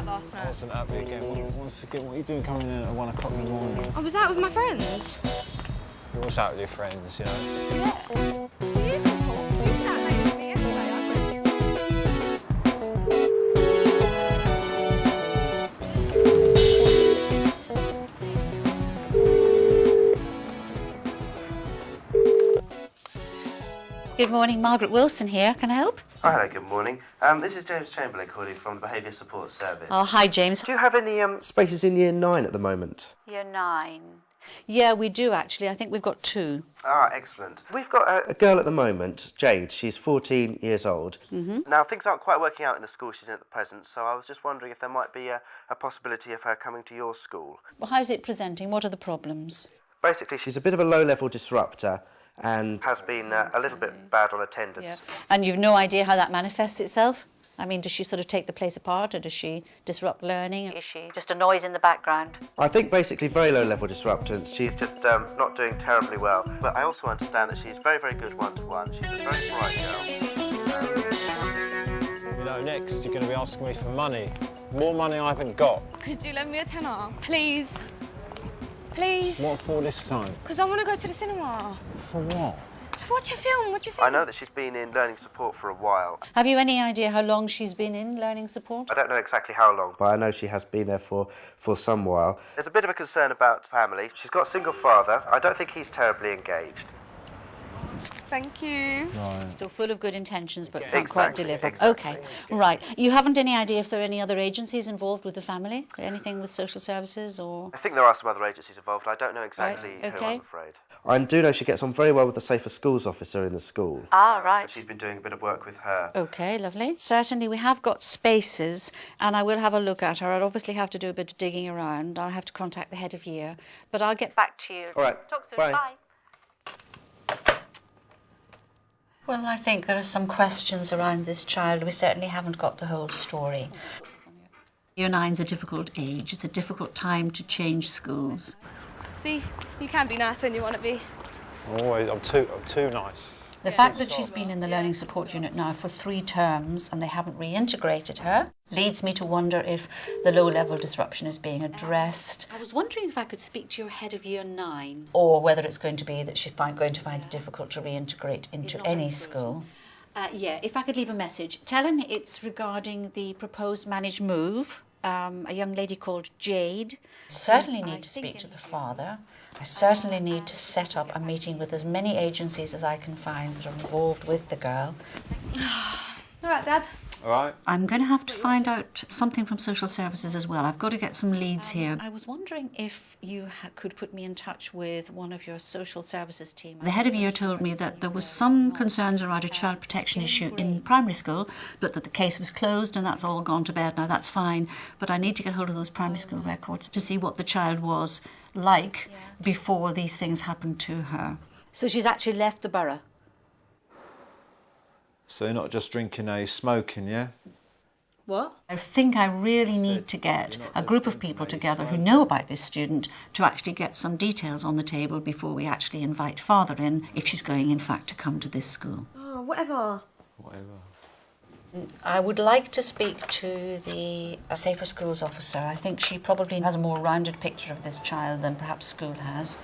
last night. I wasn't happy again. Once again, what are you doing coming in at 1 o'clock in the morning? I was out with my friends. You're always out with your friends, you know? Yeah. You can talk. You're that late with me anyway, Good morning, Margaret Wilson here. Can I help? Oh, hello, good morning. This is James Chamberlain calling from the Behaviour Support Service. Oh, hi, James. Do you have any spaces in Year 9 at the moment? Year 9. Yeah, we do, actually. I think we've got 2. Ah, excellent. We've got a girl at the moment, Jade. She's 14 years old. Now, things aren't quite working out in the school she's in at the present, so I was just wondering if there might be a possibility of her coming to your school. Well, how's it presenting? What are the problems? Basically, she's a bit of a low-level disruptor and has been a little bit bad on attendance. Yeah. And you've no idea how that manifests itself? I mean, does she sort of take the place apart, or does she disrupt learning? Is she just a noise in the background? I think basically very low-level disruptance. She's just not doing terribly well. But I also understand that she's very, very good one-to-one. She's a very bright girl. You know, next you're going to be asking me for money. More money I haven't got. Could you lend me a tenner, please? Please? What for this time? Because I want to go to the cinema. For what? To watch a film. What do you think? I know that she's been in learning support for a while. Have you any idea how long she's been in learning support? I don't know exactly how long, but I know she has been there for some while. There's a bit of a concern about family. She's got a single father. I don't think he's terribly engaged. Thank you. Right. So full of good intentions, but Yeah. can't quite Exactly, deliver. exactly. OK, right. You haven't any idea if there are any other agencies involved with the family? Anything with social services or...? I think there are some other agencies involved. I don't know exactly Right, who, okay. I'm afraid. I do know she gets on very well with the Safer Schools officer in the school. Ah, right. She's been doing a bit of work with her. OK, lovely. Certainly we have got spaces and I will have a look at her. I'll obviously have to do a bit of digging around. I'll have to contact the head of year. But I'll get back to you. All right. Talk soon. Bye. Bye. Well, I think there are some questions around this child. We certainly haven't got the whole story. Year 9's a difficult age. It's a difficult time to change schools. See, you can be nice when you want to be. I'm too nice. The fact that she's been in the learning support unit now for 3 terms and they haven't reintegrated her leads me to wonder if the low-level disruption is being addressed. I was wondering if I could speak to your head of year 9, or whether it's going to be that she's going to find it difficult to reintegrate into any school. Yeah, if I could leave a message. Tell him it's regarding the proposed managed move. A young lady called Jade. Certainly need to speak to the father. I certainly need to set up a meeting with as many agencies as I can find that are involved with the girl. All right, Dad. All right. I'm going to have to find out something from social services as well. I've got to get some leads here. I was wondering if you could put me in touch with one of your social services team. The head of year told me that there was some concerns around a child protection issue in primary school, but that the case was closed and that's all gone to bed now. That's fine. But I need to get hold of those primary school records to see what the child was like before these things happened to her. So she's actually left the borough? So you're not just drinking, smoking, yeah? What? I think I really need to get a group of people together who know about this student to actually get some details on the table before we actually invite father in, if she's going, in fact, to come to this school. Oh, whatever. I would like to speak to the Safer Schools officer. I think she probably has a more rounded picture of this child than perhaps school has.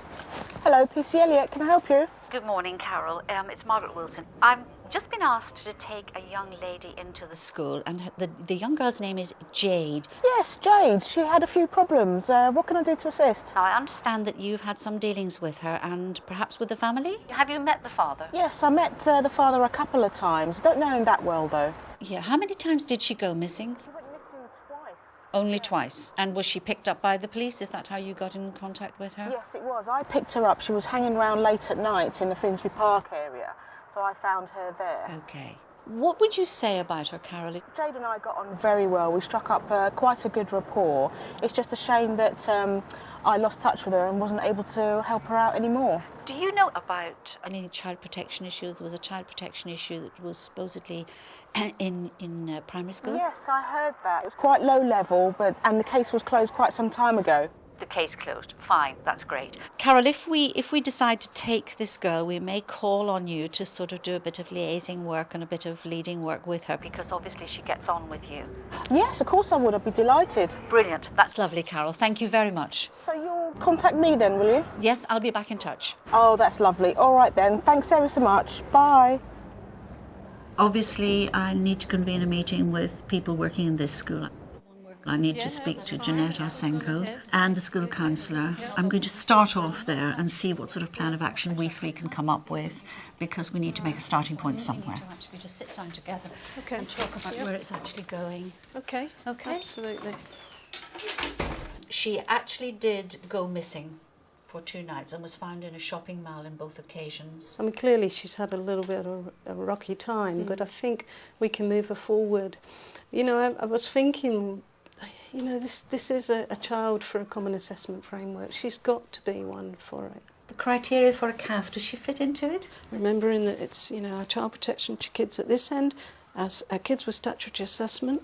Hello, PC Elliott. Can I help you? Good morning, Carol. It's Margaret Wilson. I've just been asked to take a young lady into the school, and the young girl's name is Jade. Yes, Jade. She had a few problems. What can I do to assist? Now, I understand that you've had some dealings with her and perhaps with the family. Have you met the father? Yes, I met the father a couple of times. I don't know him that well, though. Yeah. How many times did she go missing? She went missing twice. Only twice. And was she picked up by the police? Is that how you got in contact with her? Yes, it was. I picked her up. She was hanging around late at night in the Finsbury Park area, so I found her there. OK. What would you say about her, Carol? Jade and I got on very well. We struck up quite a good rapport. It's just a shame that I lost touch with her and wasn't able to help her out anymore. Do you know about any child protection issues? There was a child protection issue that was supposedly in primary school? Yes, I heard that. It was quite low level, and the case was closed quite some time ago. The case closed. Fine, that's great. Carol, if we decide to take this girl, we may call on you to sort of do a bit of liaising work and a bit of leading work with her, because obviously she gets on with you. Yes, of course I would. I'd be delighted. Brilliant. That's lovely, Carol. Thank you very much. So you'll contact me then, will you? Yes, I'll be back in touch. Oh, that's lovely. All right then. Thanks ever so much. Bye. Obviously, I need to convene a meeting with people working in this school. I need to speak to Jeanette Arsenko and the school counsellor. I'm going to start off there and see what sort of plan of action we three can come up with, because we need to make a starting point somewhere. We need to actually just sit down together and talk about where it's actually going. Okay. Okay. Absolutely. She actually did go missing for 2 nights and was found in a shopping mall in both occasions. I mean, clearly she's had a little bit of a rocky time, but I think we can move her forward. You know, I was thinking, you know, this is a child for a common assessment framework. She's got to be one for it. The criteria for a CAF, does she fit into it? Remembering that it's, you know, our child protection to kids at this end, as our kids with statutory assessment.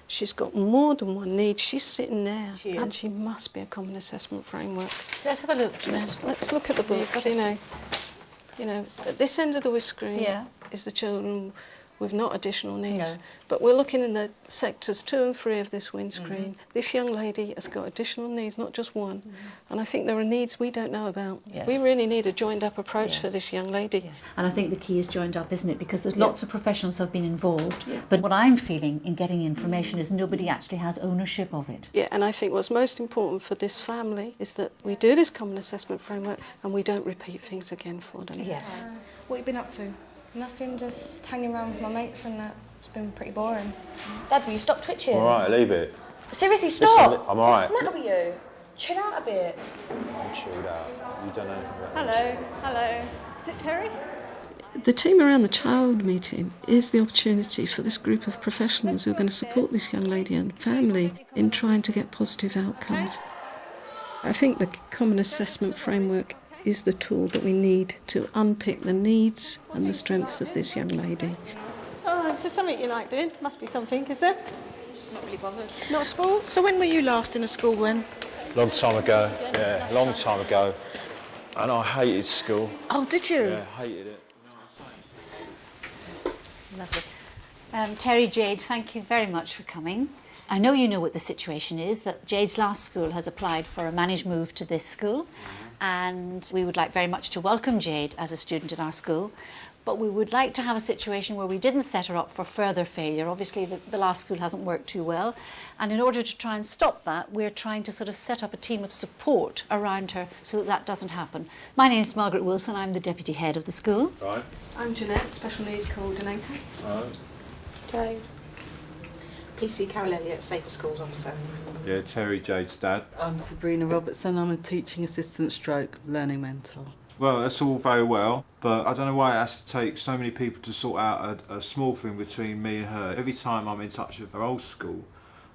She's got more than one need. She's sitting there, She is. and she must be a common assessment framework. Let's have a look, Jeanette. Let's look at the book. You know, at this end of the whiskering Yeah. is the children with not additional needs. No. But we're looking in the sectors 2 and 3 of this windscreen. This young lady has got additional needs, not just one. And I think there are needs we don't know about. Yes. We really need a joined-up approach for Yes. this young lady. Yeah. And I think the key is joined up, isn't it? Because there's lots of professionals have been involved. Yeah. But what I'm feeling in getting information is nobody actually has ownership of it. Yeah, and I think what's most important for this family is that we do this common assessment framework and we don't repeat things again for them. Yes. What have you been up to? Nothing, just hanging around with my mates and that. It's been pretty boring. Dad, will you stop twitching? All right, leave it. Seriously, stop! Listen, I'm all right. What's the matter with you? Chill out a bit. I'm chilled out. You don't know anything about Hello, hello. Is it Terry? The team around the child meeting is the opportunity for this group of professionals who are going to support this young lady and family in trying to get positive outcomes. I think the common assessment framework is the tool that we need to unpick the needs and the strengths of this young lady. Oh, is there something you like doing? Must be something, is there? Not really bothered. Not school? So when were you last in a school then? Long time ago. Yeah, long time ago. And I hated school. Oh, did you? Yeah, hated it. Lovely. Terry, Jade, thank you very much for coming. I know you know what the situation is, that Jade's last school has applied for a managed move to this school, and we would like very much to welcome Jade as a student in our school, but we would like to have a situation where we didn't set her up for further failure. Obviously, the last school hasn't worked too well, and in order to try and stop that, we're trying to sort of set up a team of support around her so that that doesn't happen. My name's Margaret Wilson. I'm the deputy head of the school. Right. I'm Jeanette, Special Needs Coordinator. Right. Jade. PC Carol Elliott, Safer Schools Officer. Yeah, Terry, Jade's dad. I'm Sabrina Robertson. I'm a teaching assistant stroke learning mentor. Well, that's all very well, but I don't know why it has to take so many people to sort out a small thing between me and her. Every time I'm in touch with her old school,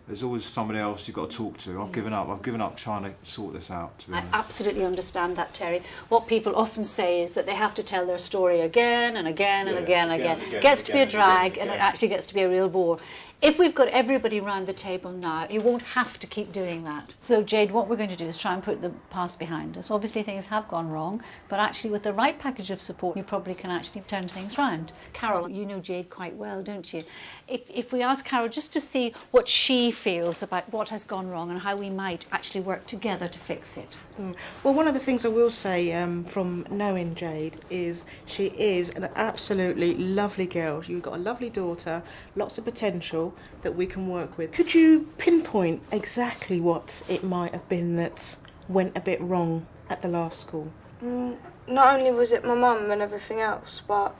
there's always somebody else you've got to talk to. I've given up trying to sort this out, to be I honest. absolutely understand that, Terry. What people often say is that they have to tell their story again and again and Yeah, again and again, again. again, Gets to be a again, again, drag and it again. actually gets to be a real bore. If we've got everybody round the table now, you won't have to keep doing that. So, Jade, what we're going to do is try and put the past behind us. Obviously, things have gone wrong, but actually with the right package of support, you probably can actually turn things round. Carol, you know Jade quite well, don't you? If we ask Carol just to see what she feels about what has gone wrong and how we might actually work together to fix it. Well, one of the things I will say from knowing Jade is she is an absolutely lovely girl. You've got a lovely daughter, lots of potential that we can work with. Could you pinpoint exactly what it might have been that went a bit wrong at the last school? Not only was it my mum and everything else, but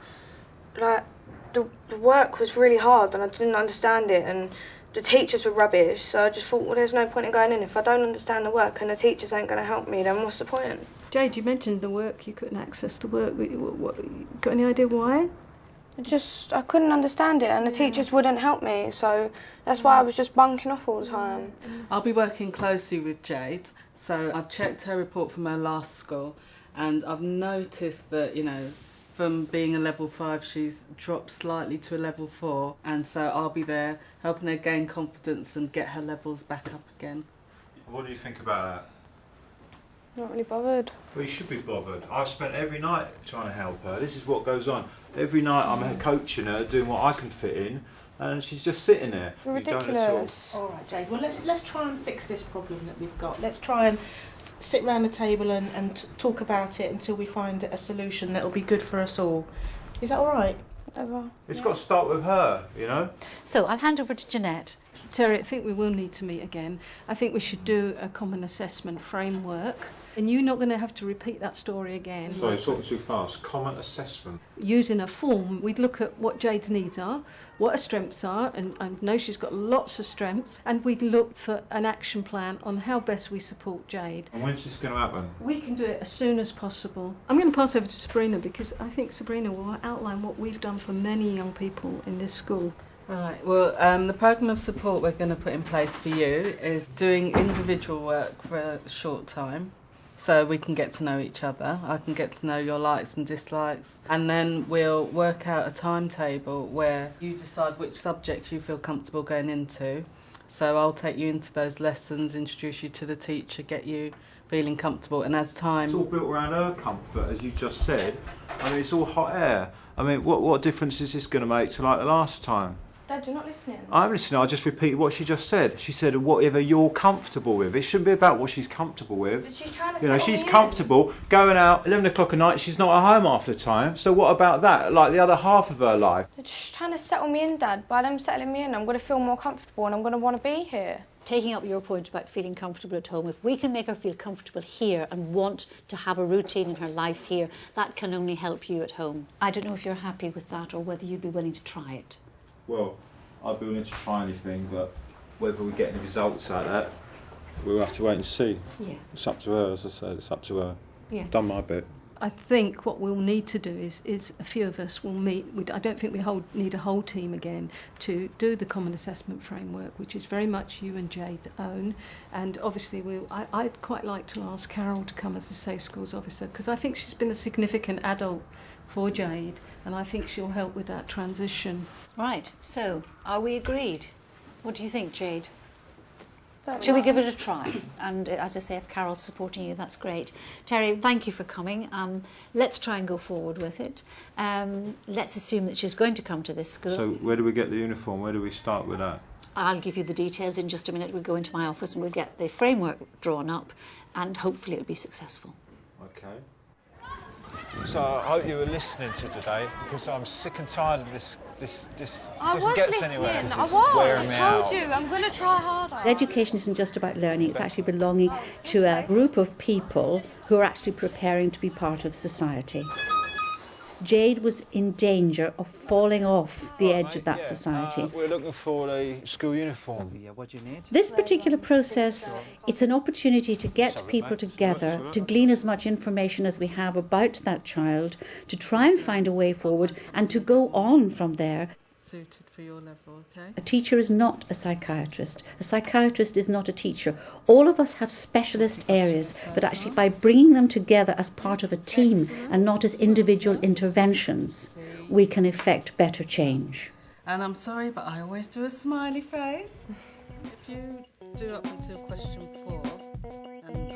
like the work was really hard and I didn't understand it, and the teachers were rubbish, so I just thought, well, there's no point in going in. If I don't understand the work and the teachers ain't going to help me, then what's the point? Jade, you mentioned the work, you couldn't access to work. Got any idea why? I couldn't understand it and the teachers wouldn't help me, so that's why I was just bunking off all the time. I'll be working closely with Jade, so I've checked her report from her last school, and I've noticed that, you know, from being a level 5, she's dropped slightly to a level 4, and so I'll be there helping her gain confidence and get her levels back up again. What do you think about Not really bothered. Well, you should be bothered. I've spent every night trying to help her. This is what goes on. Every night I'm coaching her, doing what I can fit in, and she's just sitting there. You're You don't at all. ridiculous. All right, Jade. Well, let's try and fix this problem that we've got. Let's try and sit round the table and talk about it until we find a solution that will be good for us all. Is that all right? Whatever. It's got to start with her, you know. So I'll hand over to Jeanette. Terry, I think we will need to meet again. I think we should do a common assessment framework. And you're not going to have to repeat that story again. Sorry, talking too fast. Common assessment. Using a form, we'd look at what Jade's needs are, what her strengths are, and I know she's got lots of strengths, and we'd look for an action plan on how best we support Jade. And when's this going to happen? We can do it as soon as possible. I'm going to pass over to Sabrina because I think Sabrina will outline what we've done for many young people in this school. Right, well, the programme of support we're going to put in place for you is doing individual work for a short time, so we can get to know each other. I can get to know your likes and dislikes, and then we'll work out a timetable where you decide which subjects you feel comfortable going into. So I'll take you into those lessons, introduce you to the teacher, get you feeling comfortable, and as time... It's all built around her comfort, as you just said. I mean, it's all hot air. I mean, what difference is this going to make to like the last time? Dad, you're not listening. I'm listening. I just repeated what she just said. She said whatever you're comfortable with. It shouldn't be about what she's comfortable with. But she's trying to You know, settle she's me in. comfortable going out 11 o'clock at night. She's not at home half the time. So what about that? Like the other half of her life. They're just trying to settle me in, Dad. By them settling me in, I'm going to feel more comfortable and I'm going to want to be here. Taking up your point about feeling comfortable at home, if we can make her feel comfortable here and want to have a routine in her life here, that can only help you at home. I don't know if you're happy with that or whether you'd be willing to try it. Well, I'd be willing to try anything, but whether we get any results out of that, we'll have to wait and see. Yeah. It's up to her, as I said. It's up to her. Yeah. I've done my bit. I think what we'll need to do is a few of us will meet. I don't think we need a whole team again to do the common assessment framework, which is very much you and Jade own. And obviously, I'd quite like to ask Carol to come as the Safe Schools officer because I think she's been a significant adult for Jade, and I think she'll help with that transition. Right, so are we agreed? What do you think, Jade? Shall we give it a try? And as I say, if Carol's supporting you, that's great. Terry, thank you for coming. Let's try and go forward with it. Let's assume that she's going to come to this school. So where do we get the uniform? Where do we start with that? I'll give you the details in just a minute. We'll go into my office and we'll get the framework drawn up and hopefully it'll be successful. Okay. So I hope you were listening to today because I'm sick and tired of this doesn't get us anywhere. I was. I told you, I'm going to try harder. Education isn't just about learning, it's actually belonging to a group of people who are actually preparing to be part of society. Jade was in danger of falling off the edge of that society. We're looking for a school uniform. What do you need? This particular process, it's an opportunity to get people together, to glean as much information as we have about that child, to try and find a way forward and to go on from there. Suited for your level, okay? A teacher is not a psychiatrist. A psychiatrist is not a teacher. All of us have specialist areas, but actually by bringing them together as part of a team and not as individual interventions, we can effect better change. And I'm sorry, but I always do a smiley face. If you do up until question 4, and